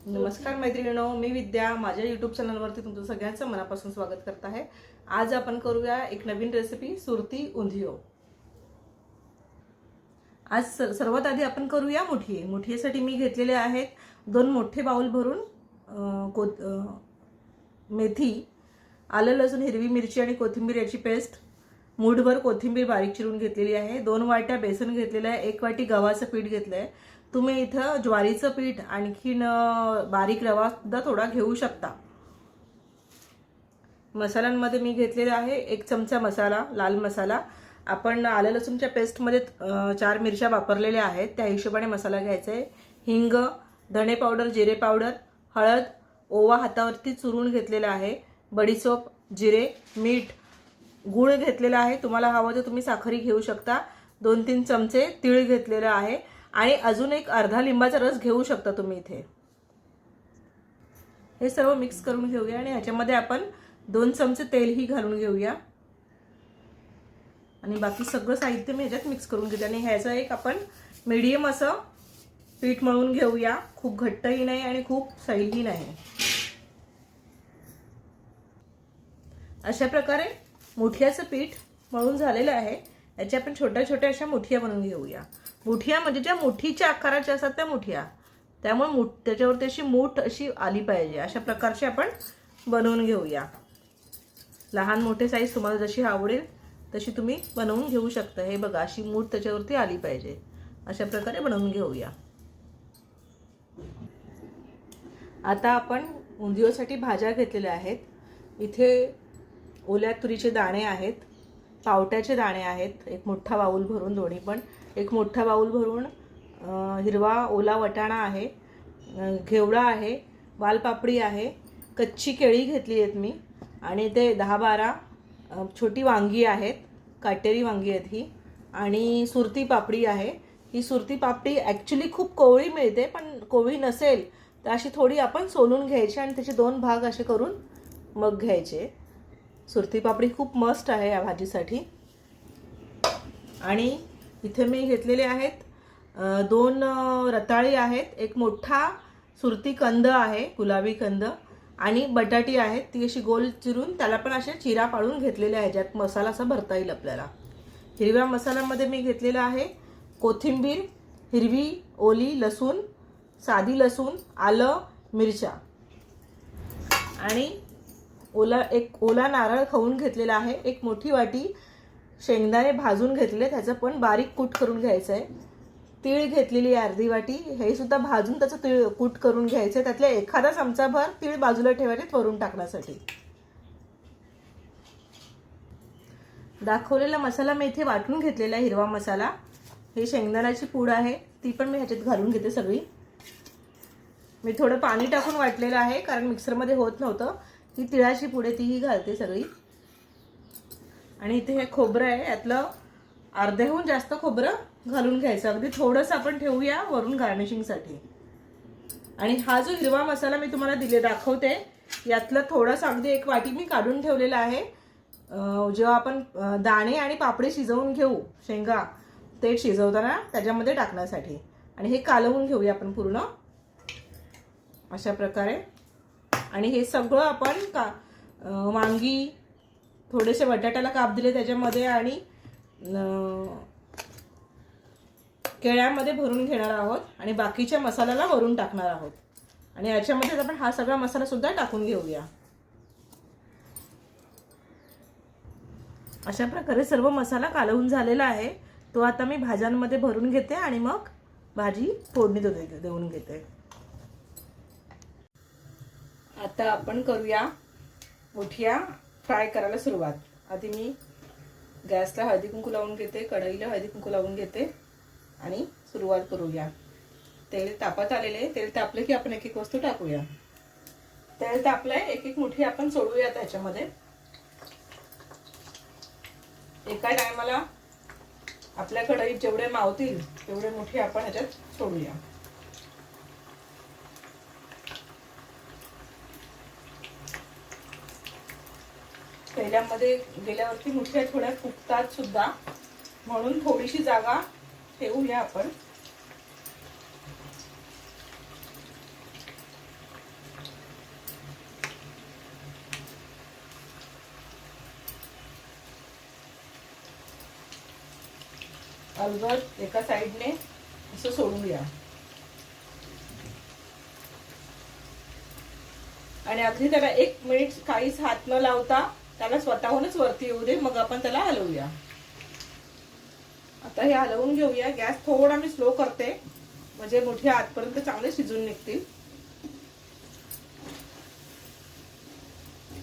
नमस्कार मैत्रिणींनो, मी विद्या माझ्या यूट्यूब चॅनलवरती तुमचं सगळ्यांचं मनापासून स्वागत करत आहे। आज आपण करूया एक नवीन रेसिपी सुरती उंधियो। आज सर्वात आधी आपण करूया मुठिये। मुठियेसाठी मी घेतलेले आहेत 2 मोठे बाउल भरून मेथी, आलं लसूण हिरवी मिरची आणि कोथिंबीर याची पेस्ट, मूठभर कोथिंबीर बारीक चिरून घेतलेली आहे, 2 वाट्या बेसन घेतलेलं आहे, 1 वाटी गव्हाचं पीठ घेतलंय। तुम्ही इथं ज्वारीचं पीठ आणखीन बारीक रवा सुद्धा थोडा घेऊ शकता। मसाल्यांमध्ये मी घेतलेला आहे 1 चमचा मसाला, लाल मसाला। आपण आलं लसूणच्या पेस्टमध्ये 4 मिरच्या वापरलेल्या आहेत, त्या हिशोबाने मसाला घ्यायचा आहे। हिंग, धणे पावडर, जिरे पावडर, हळद, ओवा हातावरती चुरून घेतलेला आहे, बडीशोप, जिरे, मीठ, गूळ घेतलेला आहे, तुम्हाला हवं तर तुम्ही साखरी घेऊ शकता। 2-3 चमचे तीळ घेतलेले आहे आणि अजून एक अर्धा लिंबाचा रस घेऊ शकता तुम्ही इथे। हे सर्व मिक्स करून घेऊया आणि ह्याच्यामध्ये आपण 2 चमचे तेलही घालून घेऊया आणि बाकी सगळं साहित्य मी ह्याच्यात मिक्स करून घेते आणि ह्याचा एक आपण मीडियम असं पीठ मळून घेऊया, खूप घट्टही नाही आणि खूप सैलही नाही। अशा प्रकारे मुठियाचं पीठ मळून झालेलं आहे। याच्या आपण छोट्या छोट्या अशा मुठिया बनवून घेऊया। मुठिया म्हणजे ज्या मुठीच्या आकाराच्या असतात त्या मुठिया, त्यामुळे त्याच्यावरती अशी मूठ अशी आली पाहिजे, अशा प्रकारचे आपण बनवून घेऊया। लहान मोठे साईज तुम्हाला जशी आवडेल तशी तुम्ही बनवून घेऊ शकता। हे बघा, अशी मूठ त्याच्यावरती आली पाहिजे, अशा प्रकारे बनवून घेऊया। आता आपण उंधियोसाठी भाज्या घेतलेल्या आहेत। इथे ओल्या तुरीचे दाणे आहेत, पावट्याचे दाणे आहेत, एक मोठा बाउल भरून, दोन्ही पण एक मोठा बाउल भरून हिरवा ओला वटाणा आहे, घेवडा आहे, वालपापडी आहे, कच्ची केळी घेतली आहेत मी आणि ते 10-12 छोटी वांगी आहेत, काटेरी वांगी आहेत ही, आणि सुरती पापडी आहे। ही सुरती पापडी ॲक्च्युली खूप कोवळी मिळते, पण कोवळी नसेल तर अशी थोडी आपण सोलून घ्यायची आणि त्याचे 2 भाग असे करून मग घ्यायचे। सुरती पापडी खूप मस्त आहे या भाजीसाठी। आणि इथे मी घेतलेले आहेत 2 रताळी आहेत, एक मोठा सुरती कंद आहे, गुलाबी कंद, आणि बटाटी आहेत, ती अशी गोल चिरून त्याला पण असे चिरा पाडून घेतलेले आहे, ज्यात मसाला असा भरता येईल आपल्याला। हिरव्या मसाल्यामध्ये मी घेतलेला आहे कोथिंबीर, हिरवी ओली लसूण, साधी लसूण, आलं, मिरच्या, आणि एक ओला नारळ खवून घेतलेला आहे, एक मोठी वाटी शेंगदाणे भाजून घेतले, त्याचं पण बारीक कूट करून घ्यायचं आहे। तीळ घेतलेली आहे अर्धी वाटी, हे सुद्धा भाजून त्याचं कूट करून घ्यायचं आहे। त्यातले एखादा चमचाभर तीळ बाजूला ठेवायचे वरून टाकण्यासाठी। दाखवलेला मसाला मी इथे वाटून घेतलेला आहे, हिरवा मसाला। हे शेंगदाण्याची पूड आहे, ती पण मी ह्याच्यात घालून घेते सगळी। मी थोडं पाणी टाकून वाटलेलं आहे, कारण मिक्सरमध्ये होत नव्हतं। ती तिळाची पूड आहे, तीही घालते सगळी। आणि इथे हे खोबरं आहे, यातलं अर्ध्याहून जास्त खोबरं घालून घ्यायचं, अगदी थोडंसं आपण ठेवूया वरून गार्निशिंगसाठी। आणि हा जो हिरवा मसाला मी तुम्हाला दाखवते, यातलं थोडंसं अगदी 1 वाटी मी काढून ठेवलेला आहे, जेव्हा आपण दाणे आणि पापडी शिजवून घेऊ, शेंगा ते शिजवताना त्याच्यामध्ये टाकण्यासाठी। आणि हे कालवून घेऊया आपण पूर्ण अशा प्रकारे। आणि हे सगळं आपण वांगी, थोडेसे बटाट्याला काप दिले त्याच्यामध्ये, आणि केळ्यामध्ये भरून घेणार आहोत आणि बाकीच्या मसाल्याला वरून टाकणार आहोत। आणि याच्यामध्ये आपण हा सगळा मसाला सुद्धा टाकून घेऊया। अशा प्रकारे सर्व मसाला कालवून झालेला आहे, तो आता मी भाज्यांमध्ये भरून घेते आणि मग भाजी फोडणी देऊन घेते। आता आपण करूया मुठिया फ्राय करायला सुरुवात। आधी मी गॅसला हळदी कुंकू लावून घेते, कढईला हळदी कुंकू लावून घेते आणि सुरुवात करूया। तेल तापत आलेले, तेल तापले की आपण एक एक वस्तू टाकूया। तेल तापलंय, एक एक मुठी आपण सोडूया त्याच्यामध्ये। एका टायमाला आपल्या कढईत जेवढे मावतील तेवढे मुठी आपण ह्याच्यात सोडूया। तेलामध्ये गेल्यावरती मुठ्या थोड्या फुगतात सुद्धा, म्हणून थोडीशी जागा ठेवूया आपण। अलगद एका साईडने असं सोडूया आणि अगदी त्याला 1 मिनिट काहीच हात न लावता त्याला स्वतःहूनच वरती येऊ दे, मग आपण त्याला हलवूया. आता हे हलवून घेऊया. गॅस थोडा मी स्लो करते म्हणजे मुठ्या आतपर्यंत चांगले शिजून निघतील.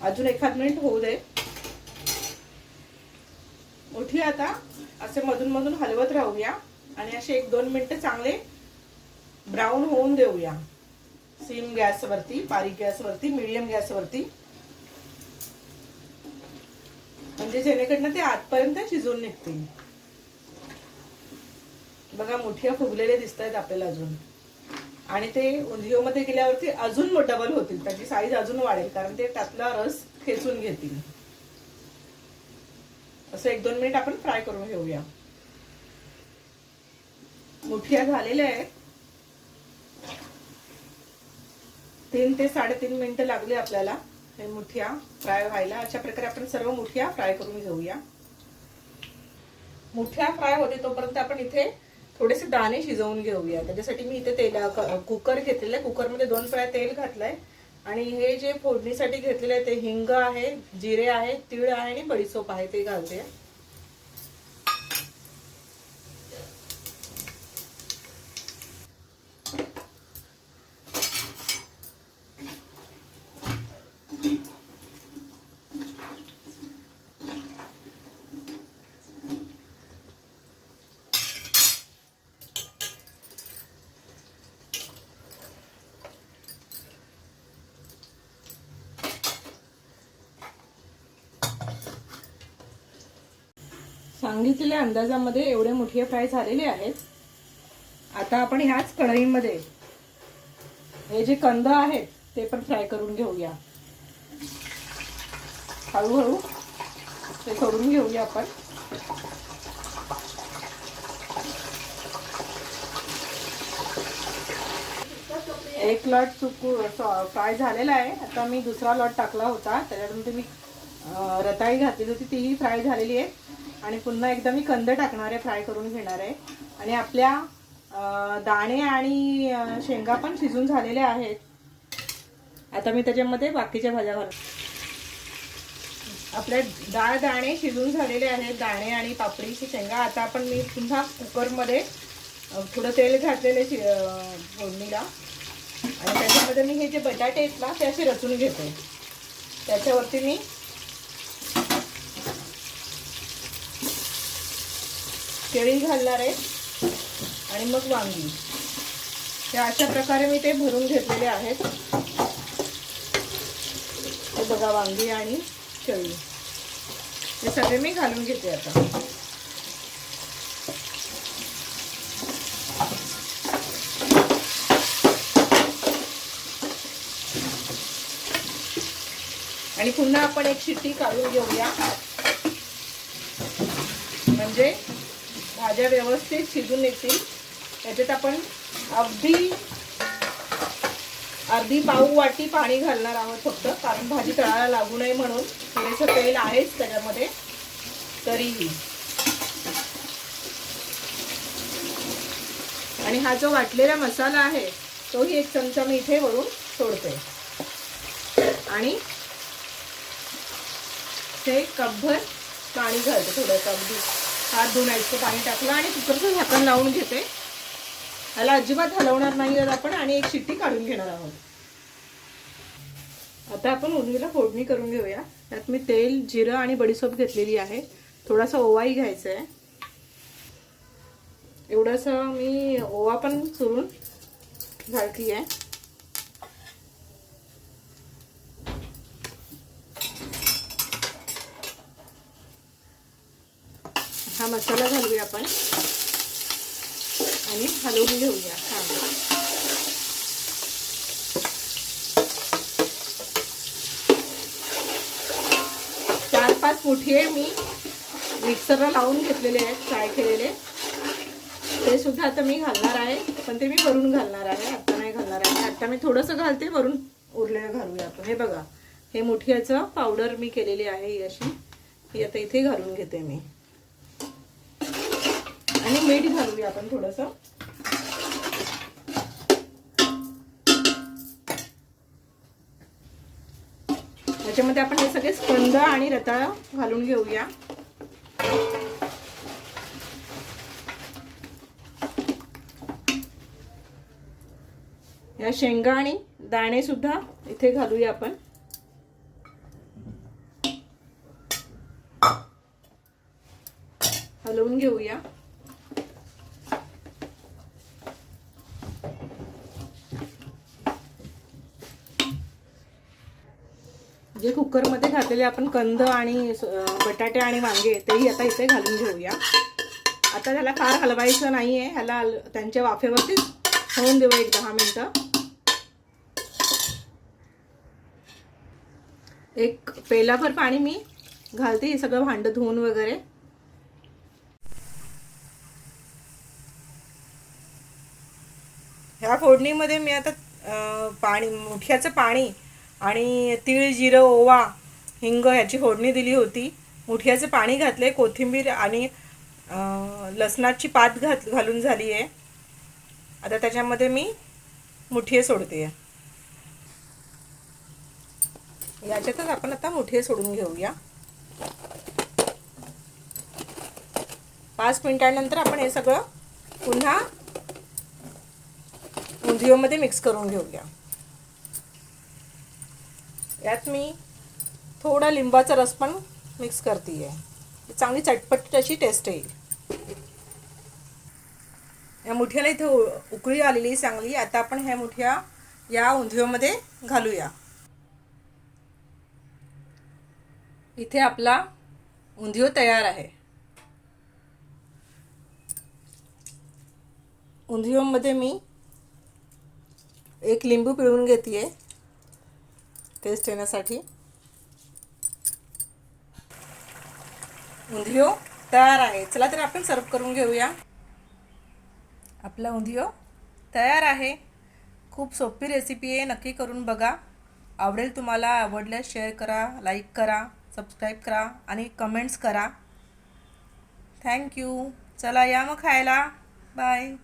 अजून 1 मिनिट होऊ दे. मुठी आता असे मधून मधून हलवत राहूया आणि असे 1-2 मिनिटं चांगले ब्राऊन होऊन देऊया. सिम गॅसवरती, बारीक गॅसवरती, मीडियम गॅसवरती, म्हणजे जेणेकरून ते आतपर्यंत शिजून निघतील. बघा मुठ्या फुगलेले दिसत आहेत आपल्याला अजून, आणि ते उंधियो मध्ये गेल्यावरती अजून डबल होतील, त्याची साईज अजून वाढेल कारण ते त्यातला रस खेचून घेतील. असं 1-2 मिनिट आपण फ्राय करून घेऊया. मुठ्या झालेल्या आहेत. 3 ते 3.5 मिनिटं लागली आपल्याला हे मुठ्या फ्राय व्हायला. अशा प्रकारे आपण सर्व मुठ्या फ्राय करून घेऊया. मुठ्या फ्राय होते तोपर्यंत आपण इथे थोडेसे दाणे शिजवून घेऊया. त्याच्यासाठी मी इथे कुकर घेतलेलं, कुकरमध्ये 2 पळ्या तेल घातलंय आणि हे जे फोडणीसाठी घेतलेलं आहे ते हिंग आहे, जिरे आहे, तीळ आहे आणि बडीशोप आहे ते घालते. सांगितलेल्या अंदाजामध्ये एवढे मुठिये फ्राय झालेले आहेत. आता आपण ह्याच कढईमध्ये हे जे कंद आहेत ते पण फ्राय करून घेऊया. हळूहळू ते सोडून घेऊया आपण. एक लॉट फ्राय झालेला आहे. आता मी दुसरा लॉट टाकला होता, त्याच्यातून मी रताळी घातलेली होती, तीही फ्राय झालेली आहे. आणि पुन्हा एकदा मी कंद टाकणार आहे, फ्राय करून घेणार आहे. आणि आपल्या दाणे आणि शेंगा पण शिजून झालेल्या आहेत. आता मी त्याच्यामध्ये बाकीच्या भाज्या घालते. आपले दाणे शिजून झालेले आहेत, दाणे आणि पापडीची शेंगा. आता आपण मी पुन्हा कुकरमध्ये थोडं तेल घातलेले फोडणीला आणि त्याच्यामध्ये मी हे जे बटाटे आहेत ना ते असे रचून घेते. त्याच्यावरती मी केळी घालणार आहे आणि मग वांगी. त्या अशा प्रकारे मी ते भरून घेतलेले आहेत. हे बघा वांगी आणि केळी हे सगळे मी घालून घेते आता. आणि पुन्हा आपण एक शिट्टी काढून घेऊया म्हणजे भाज्या व्यवस्थित शिजून येतील. त्याच्यात आपण अर्धी पाव वाटी पाणी घालणार आहोत फक्त, कारण भाजी तळाला लागू नये म्हणून. थोडेसं तेल आहेच त्याच्यामध्ये तरीही. आणि हा जो वाटलेला मसाला आहे तोही 1 चमचा मी इथे वरून सोडते. आणि ते कपभर पाणी घालते, थोडंसं अगदी हात धुण्याचं पाणी टाकलं आणि कुकरचं झाकण लावून घेते. ह्याला अजिबात हलवणार नाही आहोत आपण आणि एक शिट्टी काढून घेणार आहोत. आता आपण उंधीला फोडणी करून घेऊया. त्यात मी तेल, जिरं आणि बडीशोप घेतलेली आहे. थोडासा ओवाही घ्यायचा आहे. एवढंसं मी ओवा पण चुरून घालती आहे. हा मसाला घालूया आपण आणि हलवून घेऊया. 4-5 मुठिये मी मिक्सरला लावून घेतलेले आहेत, फ्राय केलेले. ते सुद्धा आता मी घालणार आहे, पण ते मी वरून घालणार आहे, आता नाही घालणार आहे. आता मी थोडंसं घालते, वरून उरलेलं घालूया आपण. हे बघा, हे मुठियाचं पावडर मी केलेली आहे ही अशी. ही आता इथे घालून घेते मी. आणि मीठ घालूया आपण थोडंसं. त्याच्यामध्ये आपण हे सगळे कंद आणि रताळ घालून घेऊया. या शेंगा आणि दाणे सुद्धा इथे घालूया आपण. हलवून घेऊया. जे कुकरमध्ये घातलेले आपण कंद आणि बटाटे आणि वांगे तेही आता इथे घालून घेऊया. आता त्याला फार हलवायचं नाही आहे, ह्याला त्यांच्या वाफेवरतीच होऊन देऊ 1-10 मिनिटं. एक पेलाभर पाणी मी घालते हे सगळं भांडं धुवून वगैरे. ह्या फोडणीमध्ये मी आता पाणी, मुठ्याचं पाणी आणि तीळ, जिरं, ओवा, हिंग ह्याची फोडणी दिली होती. मुठ्याचं पाणी घातले, कोथिंबीर आणि लसणाची पात घालून झाली आहे. आता त्याच्यामध्ये मी मुठे सोडते. याच्यातच आपण आता मुठे सोडून घेऊया. 5 मिनिटांनंतर आपण हे सगळं पुन्हा उंधियोमध्ये मिक्स करून घेऊया. यात मी थोडा लिंबाचा रस पण मिक्स करते आहे. चांगली चटपट अशी टेस्ट येईल. या मुठ्याला इथे उकळी आलेली चांगली. आता आपण ह्या मुठ्या या उंधियोमध्ये घालूया. इथे आपला उंधियो तयार आहे. उंधियोमध्ये मी एक लिंबू पिळून घेते टेस्ट येण्यासाठी. उंधियो तयार आहे. चला तर आपण सर्व करून घेऊया. आपला उंधियो तयार आहे. खूप सोपी रेसिपी आहे, नक्की करून बघा. आवडेल तुम्हाला. आवडल्यास शेअर करा, लाईक करा, सबस्क्राईब करा आणि कमेंट्स करा. थँक्यू. चला या मग खायला. बाय.